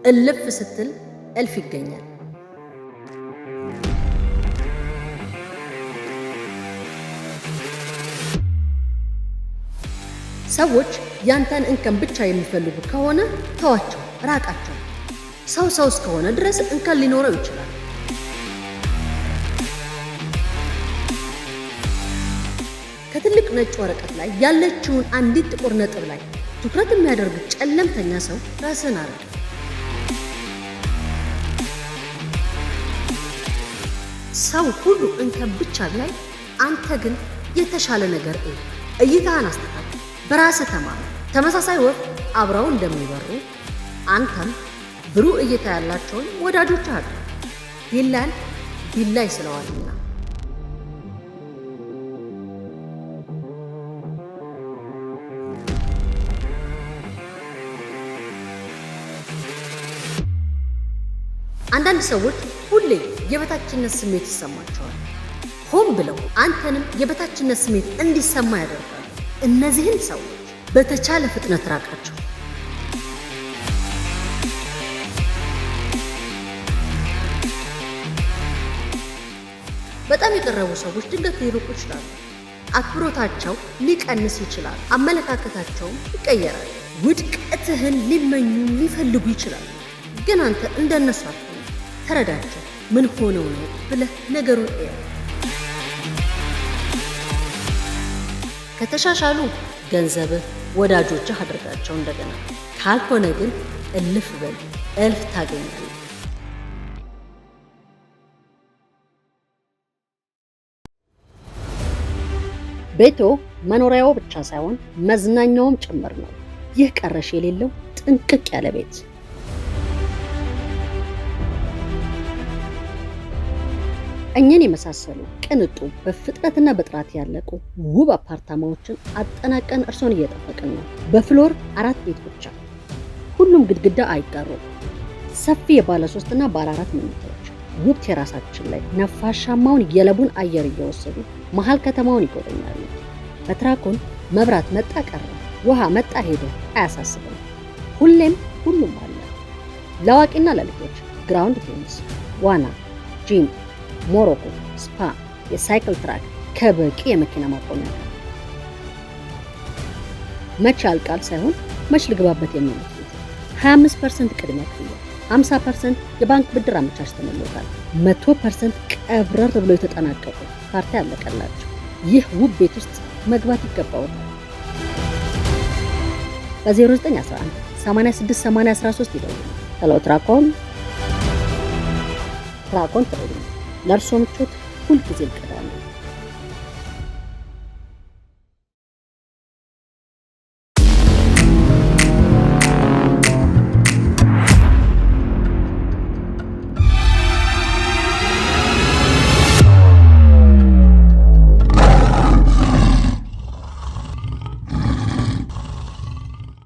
እልፍ ስትል እልፍ ይገኛል። ሰዎች ያንተን እንከን ብቻ የሚፈልጉ ከሆነ ተዋቸው፣ ራቃቸው። ሰው እስከሆነ ድረስ እንከን ሊኖረው ይችላል። ከትልቅ ነጭ ወረቀት ላይ ያለችውን አንዲት ጥቁር ነጥብ ላይ ትኩረት የሚያደርግ ጨለምተኛ ሰው ራስን አርቅ። ሰው ሁሉ እንከን ብቻ ቢያይ፣ አንተ ግን የተሻለ ነገር እይታህን አስተካክል። በራስህ ተማመን። ተመሳሳይ ወፍ አብረው እንደሚበሩ አንተም ብሩህ እይታ ያላቸውን ወዳጆች አድርግ። ቢላን ቢላ ይስለዋልና። አንዳንድ ሰዎች ሁሌ የበታችነት ስሜት ይሰማቸዋል። ሆን ብለው አንተንም የበታችነት ስሜት እንዲሰማ ያደርጋሉ። እነዚህን ሰዎች በተቻለ ፍጥነት ራቃቸው። በጣም የቀረቡ ሰዎች ድንገት ሊርቁ ይችላሉ። አክብሮታቸው ሊቀንስ ይችላል። አመለካከታቸውም ይቀየራል። ውድቀትህን ሊመኙ ሊፈልጉ ይችላሉ። ግን አንተ እንደነሱ አትሁን። ተረዳቸው። ምን ሆነው ነው ብለህ ነገሩን ከተሻሻሉ ገንዘብህ፣ ወዳጆችህ አድርጋቸው እንደገና። ካልሆነ ግን እልፍ በል፣ እልፍ ታገኛለህ። ቤቶ መኖሪያው ብቻ ሳይሆን መዝናኛውም ጭምር ነው። ይህ ቀረሽ የሌለው ጥንቅቅ ያለ ቤት። እኛን የመሳሰሉ ቅንጡ በፍጥነትና በጥራት ያለቁ ውብ አፓርታማዎችን አጠናቀን እርሶን እየጠበቅን ነው። በፍሎር 4 ቤት ብቻ፣ ሁሉም ግድግዳ አይጋሩም። ሰፊ የባለ 3 እና ባለ 4 መኝታዎች ውብ ቴራሳችን ላይ ነፋሻማውን የለቡን አየር እየወሰዱ መሃል ከተማውን ይጎበኛሉ። በትራኮን መብራት መጣ ቀረ፣ ውሃ መጣ ሄደ አያሳስብም። ሁሉም አለ። ለአዋቂና ለልጆች ግራውንድ ቴኒስ፣ ዋና፣ ጂም፣ ሞሮኮ፣ ስፓ፣ የሳይክል ትራክ ከበቂ የመኪና ማቆሚያ ጋር። መቼ ያልቃል ሳይሆን መች ልግባበት የሚሉት 25% ቅድሚያ ክፍያ፣ 50% የባንክ ብድር አመቻችተንልዎታል። 100% ቀብረር ብሎ የተጠናቀቁ ካርታ ያለቀላቸው። ይህ ውብ ቤት ውስጥ መግባት ይገባዎታል። በ0911 868013 ይደውሉ። ሄሎ ትራኮን ትሬዲንግ፣ ለእርሶ ምቾት ሁልጊዜ ቀዳሚ።